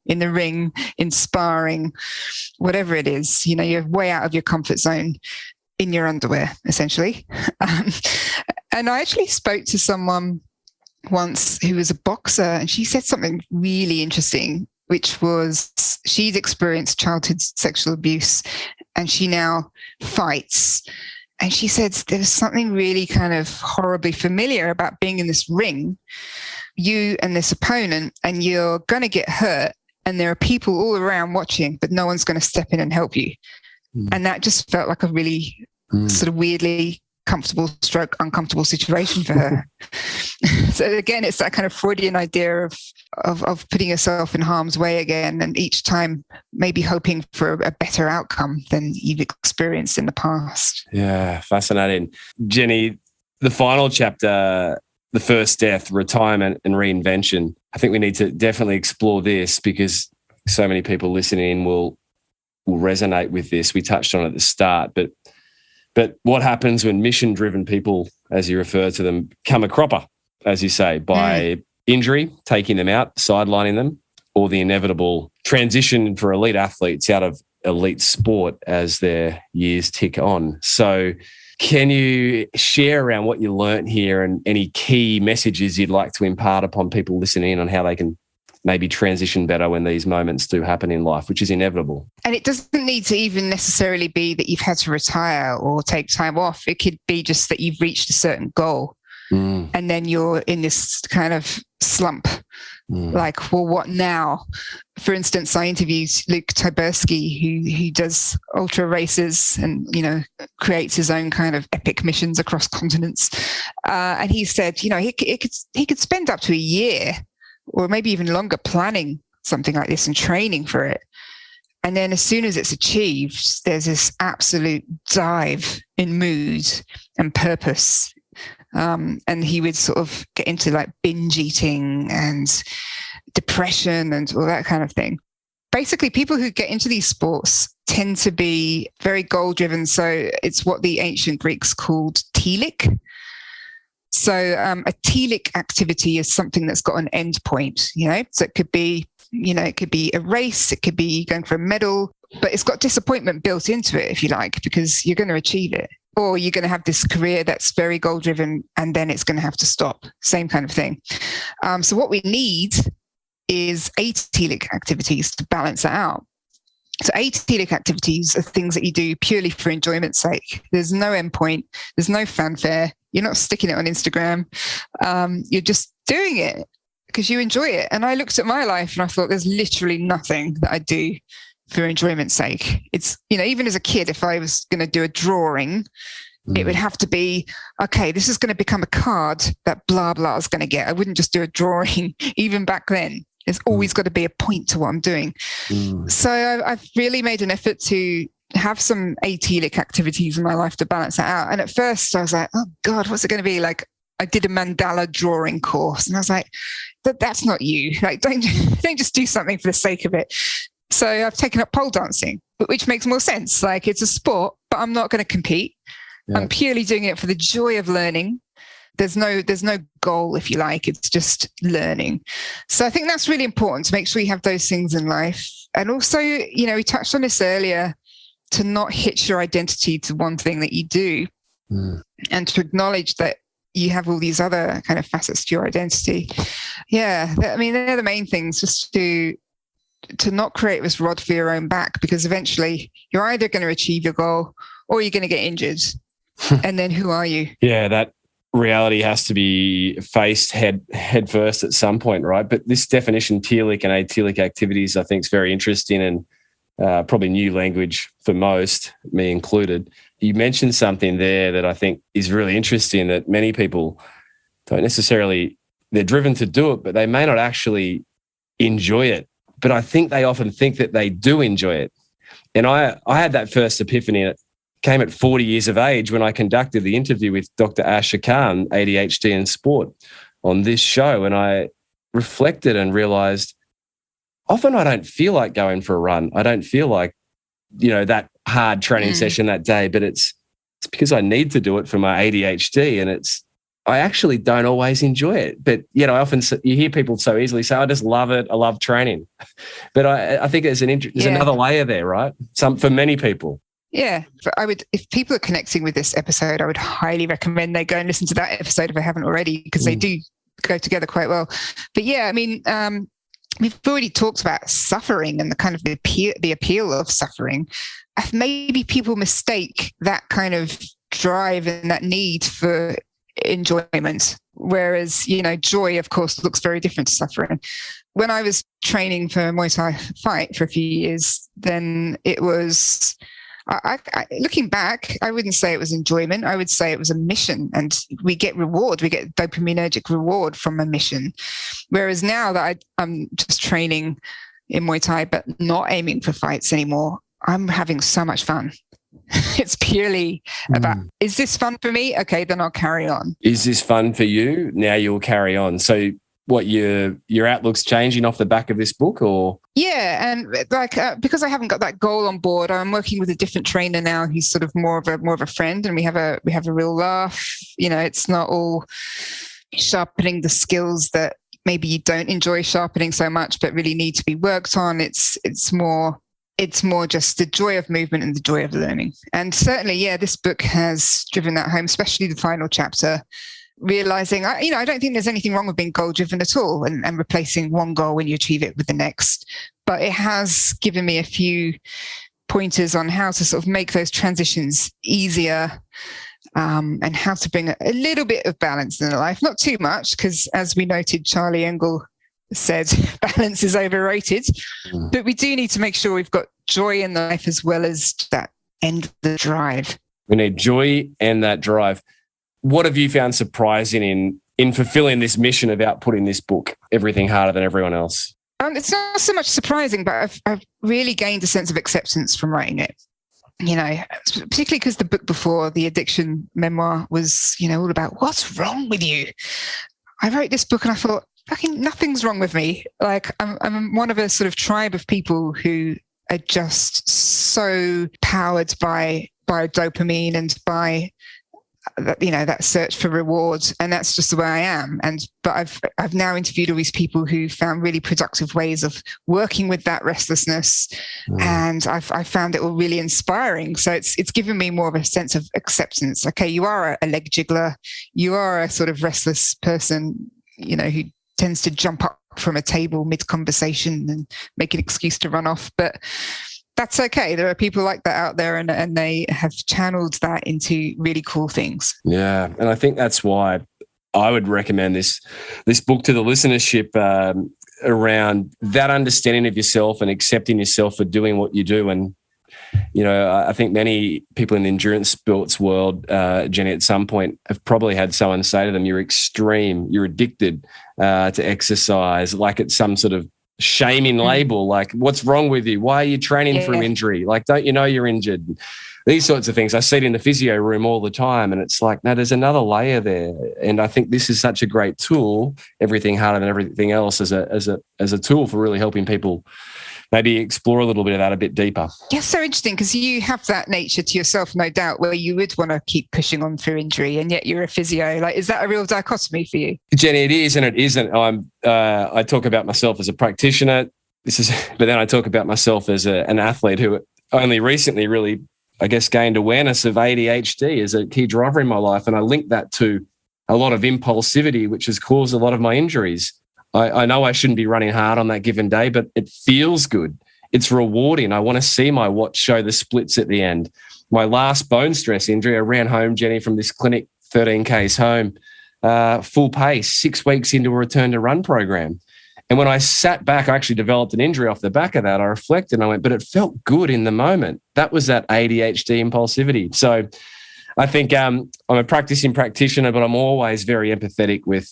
in the ring, in sparring, whatever it is. You're way out of your comfort zone in your underwear, essentially. And I actually spoke to someone once who was a boxer, and she said something really interesting, which was she'd experienced childhood sexual abuse and she now fights. And she said there's something really kind of horribly familiar about being in this ring, you and this opponent, and you're going to get hurt, and there are people all around watching, but no one's going to step in and help you. And that just felt like a really sort of weirdly comfortable stroke uncomfortable situation for her. So again, it's that kind of Freudian idea of putting yourself in harm's way again, and each time maybe hoping for a better outcome than you've experienced in the past. Yeah, fascinating. Jenny, the final chapter, The First Death, Retirement and Reinvention. I think we need to definitely explore this, because so many people listening in will resonate with this. We touched on it at the start, but what happens when mission-driven people, as you refer to them, come a cropper, as you say, by injury, taking them out, sidelining them, or the inevitable transition for elite athletes out of elite sport as their years tick on. So can you share around what you learnt here and any key messages you'd like to impart upon people listening in on how they can maybe transition better when these moments do happen in life, which is inevitable. And it doesn't need to even necessarily be that you've had to retire or take time off. It could be just that you've reached a certain goal and then you're in this kind of slump. Like, well, what now? For instance, I interviewed Luke Tyberski, who does ultra races and, creates his own kind of epic missions across continents. And he said, he could spend up to a year or maybe even longer planning something like this and training for it. And then as soon as it's achieved, there's this absolute dive in mood and purpose. And he would sort of get into like binge eating and depression and all that kind of thing. Basically, people who get into these sports tend to be very goal-driven. So it's what the ancient Greeks called telic. So a telic activity is something that's got an end point, So it could be, it could be a race, it could be going for a medal, but it's got disappointment built into it, if you like, because you're going to achieve it. Or you're going to have this career that's very goal-driven and then it's going to have to stop. Same kind of thing. So what we need is atelic activities to balance that out. So atelic activities are things that you do purely for enjoyment's sake. There's no endpoint. There's no fanfare. You're not sticking it on Instagram. You're just doing it because you enjoy it. And I looked at my life and I thought there's literally nothing that I do for enjoyment's sake. It's, even as a kid, if I was going to do a drawing, it would have to be, okay, this is going to become a card that blah, blah is going to get. I wouldn't just do a drawing even back then. There's always got to be a point to what I'm doing. So I've really made an effort to have some atelic activities in my life to balance that out. And at first I was like, oh God, what's it going to be? Like, I did a mandala drawing course and I was like, that's not you. Like, don't just do something for the sake of it. So I've taken up pole dancing, which makes more sense. Like, it's a sport, but I'm not going to compete. Yeah. I'm purely doing it for the joy of learning. There's no goal, if you like. It's just learning. So I think that's really important to make sure you have those things in life. And also, we touched on this earlier, to not hitch your identity to one thing that you do and to acknowledge that you have all these other kind of facets to your identity. Yeah. I mean, they're the main things, just to not create this rod for your own back, because eventually you're either going to achieve your goal or you're going to get injured. And then who are you? Yeah, that reality has to be faced head first at some point, right? But this definition, telic and atelic activities, I think is very interesting and probably new language for most, me included. You mentioned something there that I think is really interesting, that many people don't necessarily, they're driven to do it, but they may not actually enjoy it. But I think they often think that they do enjoy it. And I had that first epiphany, and it came at 40 years of age when I conducted the interview with Dr. Asha Khan, ADHD and Sport, on this show. And I reflected and realized often I don't feel like going for a run. I don't feel like, that hard training session that day, but it's because I need to do it for my ADHD, and I actually don't always enjoy it. But, I often, you hear people so easily say, I just love it. I love training. But I think there's another layer there, right? For many people. Yeah. If people are connecting with this episode, I would highly recommend they go and listen to that episode if they haven't already, because they do go together quite well. But yeah, I mean, we've already talked about suffering and the kind of the appeal of suffering. Maybe people mistake that kind of drive and that need for enjoyment, whereas joy, of course, looks very different to suffering. When I was training for Muay Thai fight for a few years, then it was, looking back, I wouldn't say it was enjoyment. I would say it was a mission, and we get dopaminergic reward from a mission. Whereas now that I'm just training in Muay Thai but not aiming for fights anymore, I'm having so much fun. It's purely about, is this fun for me? Okay, then I'll carry on. Is this fun for you? Now you'll carry on. So what, your outlook's changing off the back of this book, or? Yeah, and because I haven't got that goal on board, I'm working with a different trainer now. He's sort of more of a friend, and we have a real laugh. It's not all sharpening the skills that maybe you don't enjoy sharpening so much, but really need to be worked on. It's more just the joy of movement and the joy of learning. And certainly, this book has driven that home, especially the final chapter. realizing, I don't think there's anything wrong with being goal-driven at all and replacing one goal when you achieve it with the next. But it has given me a few pointers on how to sort of make those transitions easier, and how to bring a little bit of balance in life. Not too much, because as we noted, Charlie Engel said balance is overrated. But we do need to make sure we've got joy in life as well as that end of the drive. We need joy and that drive. What have you found surprising in fulfilling this mission of outputting this book, Everything Harder Than Everyone Else? It's not so much surprising, but I've really gained a sense of acceptance from writing it. Particularly because the book before, the addiction memoir, was, all about what's wrong with you. I wrote this book and I thought, fucking nothing's wrong with me. Like I'm one of a sort of tribe of people who are just so powered by dopamine and by that search for rewards, and that's just the way I am. But I've now interviewed all these people who found really productive ways of working with that restlessness, and I found it all really inspiring. So it's given me more of a sense of acceptance. Okay, you are a leg jiggler, you are a sort of restless person, who tends to jump up from a table mid-conversation and make an excuse to run off, but that's okay. There are people like that out there, and they have channeled that into really cool things. Yeah, and I think that's why I would recommend this book to the listenership, around that understanding of yourself and accepting yourself for doing what you do. And, I think many people in the endurance sports world, Jenny, at some point have probably had someone say to them, you're extreme, you're addicted to exercise, like it's some sort of shaming label, like what's wrong with you? Why are you training through injury? Like, don't you know you're injured? These sorts of things. I see it in the physio room all the time, and it's like, no, there's another layer there. And I think this is such a great tool, Everything Harder Than Everything Else, as a tool for really helping people maybe explore a little bit of that a bit deeper. Yeah, so interesting, because you have that nature to yourself, no doubt, where you would want to keep pushing on through injury, and yet you're a physio. Like, is that a real dichotomy for you? Jenny, it is and it isn't. I talk about myself as a practitioner. But then I talk about myself as an athlete who only recently really, I guess, gained awareness of ADHD as a key driver in my life, and I link that to a lot of impulsivity, which has caused a lot of my injuries. I know I shouldn't be running hard on that given day, but it feels good. It's rewarding. I want to see my watch show the splits at the end. My last bone stress injury, I ran home, Jenny, from this clinic, 13 Ks home, full pace, 6 weeks into a return to run program. And when I sat back, I actually developed an injury off the back of that. I reflected and I went, but it felt good in the moment. That was that ADHD impulsivity. So I think I'm a practicing practitioner, but I'm always very empathetic with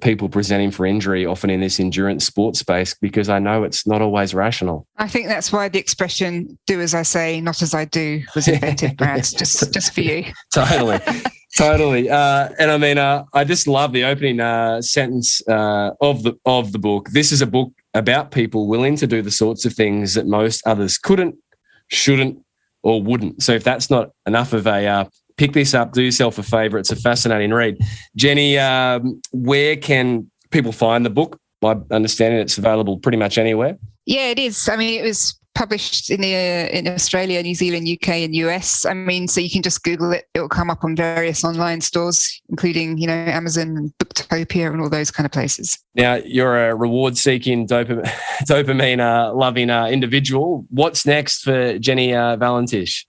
people presenting for injury, often in this endurance sports space, because I know it's not always rational. I think that's why the expression "do as I say, not as I do" was invented, Brad. just for you. Totally. And I mean, I just love the opening sentence of the book. This is a book about people willing to do the sorts of things that most others couldn't, shouldn't, or wouldn't. So if that's not enough of a pick this up, do yourself a favour. It's a fascinating read. Jenny, where can people find the book? My understanding it's available pretty much anywhere. Yeah, it is. I mean, it was published in Australia, New Zealand, UK, and US. I mean, so you can just Google it. It will come up on various online stores, including, Amazon and Booktopia and all those kind of places. Now, you're a reward-seeking, dopamine-loving individual. What's next for Jenny Valentish?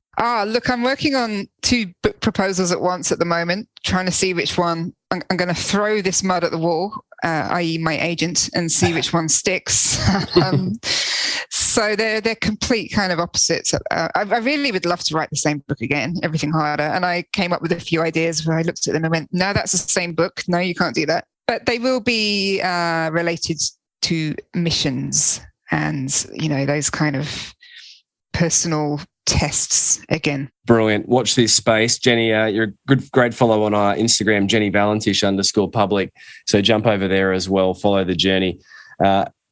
Look, I'm working on 2 book proposals at once at the moment, trying to see which one I'm going to throw this mud at the wall, i.e. my agent, and see which one sticks. So they're complete kind of opposites. I really would love to write the same book again, Everything Harder. And I came up with a few ideas where I looked at them and went, no, that's the same book. No, you can't do that. But they will be related to missions and, those kind of personal tests again. Brilliant. Watch this space. Jenny, you're a great follow on our Instagram, Jenny Valentish _public. So jump over there as well. Follow the journey.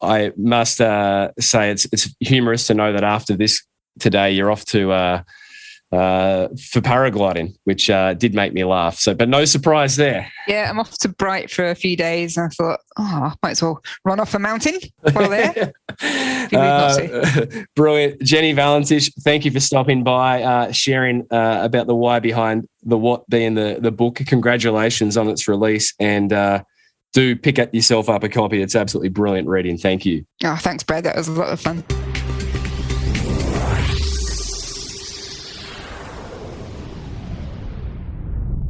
I must say it's humorous to know that after this today, you're off to for paragliding, which did make me laugh. So, but no surprise there. Yeah, I'm off to Bright for a few days. And I thought, might as well run off a mountain while there. Brilliant. Jenny Valentish, thank you for stopping by, sharing about the why behind the what being the book. Congratulations on its release, and do pick yourself up a copy. It's absolutely brilliant reading. Thank you. Oh, thanks, Brad. That was a lot of fun.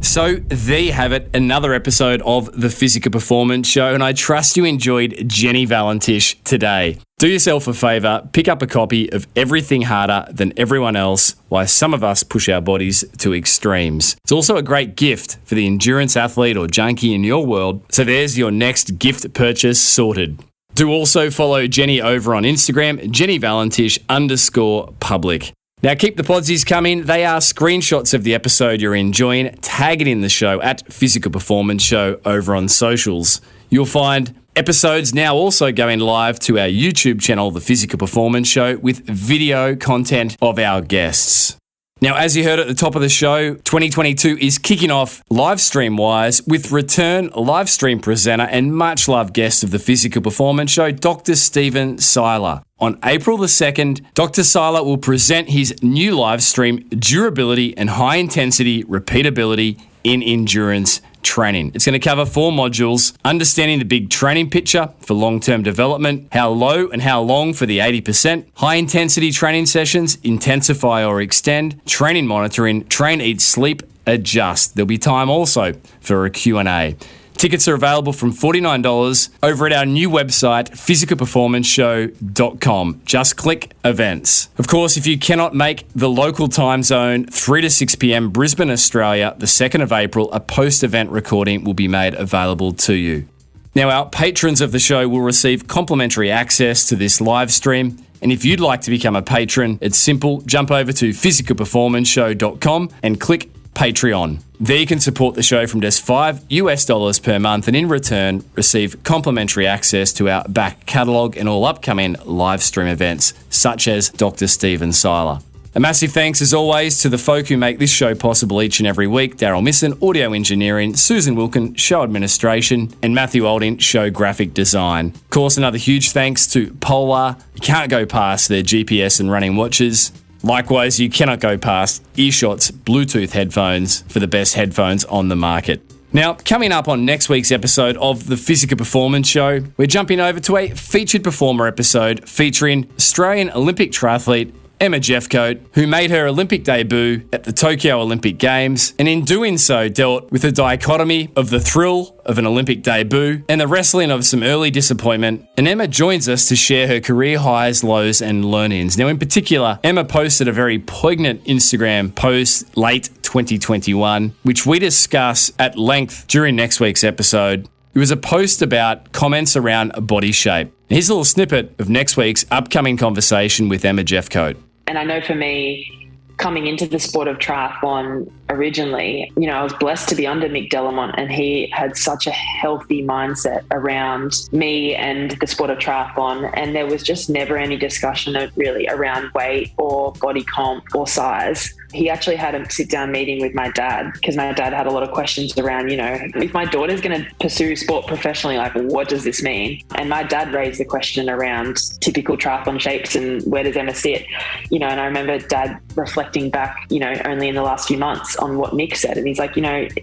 So there you have it, another episode of the Physical Performance Show, and I trust you enjoyed Jenny Valentish today. Do yourself a favour, pick up a copy of Everything Harder Than Everyone Else, Why Some of Us Push Our Bodies to Extremes. It's also a great gift for the endurance athlete or junkie in your world, so there's your next gift purchase sorted. Do also follow Jenny over on Instagram, JennyValentish_public. Now, keep the podsies coming. They are screenshots of the episode you're enjoying. Tag it in the show at Physical Performance Show over on socials. You'll find episodes now also going live to our YouTube channel, The Physical Performance Show, with video content of our guests. Now, as you heard at the top of the show, 2022 is kicking off live stream-wise with return live stream presenter and much-loved guest of the Physical Performance Show, Dr. Stephen Seiler. On April the 2nd, Dr. Seiler will present his new live stream, Durability and High-Intensity Repeatability in Endurance Training. It's going to cover 4 modules: understanding the big training picture for long-term development, how low and how long for the 80%, high-intensity training sessions, intensify or extend, training monitoring, train, eat, sleep, adjust. There'll be time also for a Q&A. Tickets are available from $49 over at our new website, physicalperformanceshow.com. Just click events. Of course, if you cannot make the local time zone, 3 to 6 p.m. Brisbane, Australia, the 2nd of April, a post-event recording will be made available to you. Now, our patrons of the show will receive complimentary access to this live stream. And if you'd like to become a patron, it's simple. Jump over to physicalperformanceshow.com and click Patreon. There you can support the show from just $5 per month, and in return receive complimentary access to our back catalogue and all upcoming live stream events, such as Dr. Stephen Seiler. A massive thanks, as always, to the folk who make this show possible each and every week: Daryl Misson, audio engineering; Susan Wilkin, show administration; and Matthew Olding, show graphic design. Of course, another huge thanks to Polar. You can't go past their GPS and running watches. Likewise, you cannot go past Earshot's Bluetooth headphones for the best headphones on the market. Now, coming up on next week's episode of the Physical Performance Show, we're jumping over to a featured performer episode featuring Australian Olympic triathlete Emma Jeffcoat, who made her Olympic debut at the Tokyo Olympic Games, and in doing so dealt with the dichotomy of the thrill of an Olympic debut and the wrestling of some early disappointment. And Emma joins us to share her career highs, lows, and learnings. Now, in particular, Emma posted a very poignant Instagram post late 2021, which we discuss at length during next week's episode. It was a post about comments around body shape. Here's a little snippet of next week's upcoming conversation with Emma Jeffcoat. And I know for me, coming into the sport of triathlon originally, I was blessed to be under Mick Delamont, and he had such a healthy mindset around me and the sport of triathlon. And there was just never any discussion of really around weight or body comp or size. He actually had a sit-down meeting with my dad, because my dad had a lot of questions around, if my daughter's going to pursue sport professionally, like, what does this mean? And my dad raised the question around typical triathlon shapes and where does Emma sit? And I remember Dad reflecting back, only in the last few months on what Mick said. And he's like,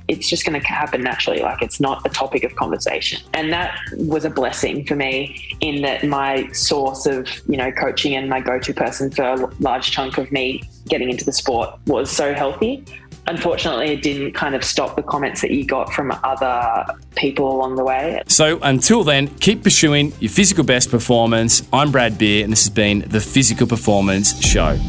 it's just going to happen naturally. Like, it's not a topic of conversation. And that was a blessing for me, in that my source of, coaching and my go-to person for a large chunk of me getting into the sport was so healthy. Unfortunately, it didn't kind of stop the comments that you got from other people along the way. So until then, keep pursuing your physical best performance. I'm Brad Beer, and this has been the Physical Performance Show.